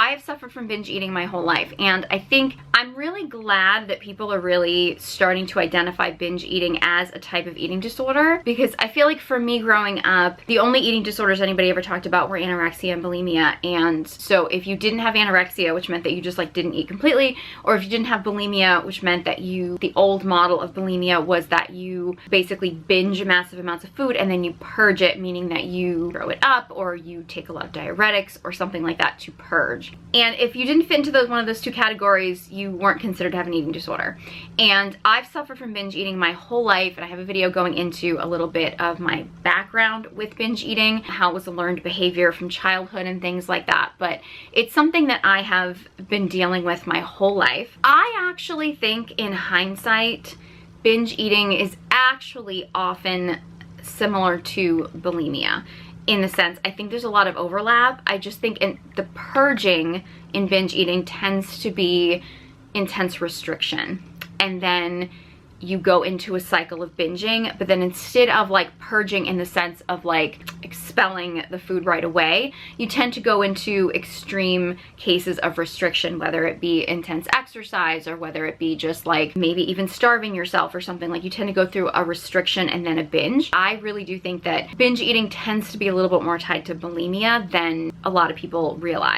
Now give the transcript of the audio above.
I've suffered from binge eating my whole life, and I think I'm really glad that people are really starting to identify binge eating as a type of eating disorder, because I feel like for me growing up, the only eating disorders anybody ever talked about were anorexia and bulimia. And so if you didn't have anorexia, which meant that you just like didn't eat completely, or if you didn't have bulimia, which meant that the old model of bulimia was that you basically binge massive amounts of food and then you purge it, meaning that you throw it up or you take a lot of diuretics or something like that to purge. And if you didn't fit into one of those two categories, you weren't considered to have an eating disorder. And I've suffered from binge eating my whole life, and I have a video going into a little bit of my background with binge eating, how it was a learned behavior from childhood and things like that. But it's something that I have been dealing with my whole life. I actually think in hindsight, binge eating is actually often similar to bulimia. In the sense, I think there's a lot of overlap. I just think the purging in binge eating tends to be intense restriction. And then you go into a cycle of binging, but then instead of like purging in the sense of like expelling the food right away, you tend to go into extreme cases of restriction, whether it be intense exercise or whether it be just like maybe even starving yourself or something. Like you tend to go through a restriction and then a binge. I really do think that binge eating tends to be a little bit more tied to bulimia than a lot of people realize.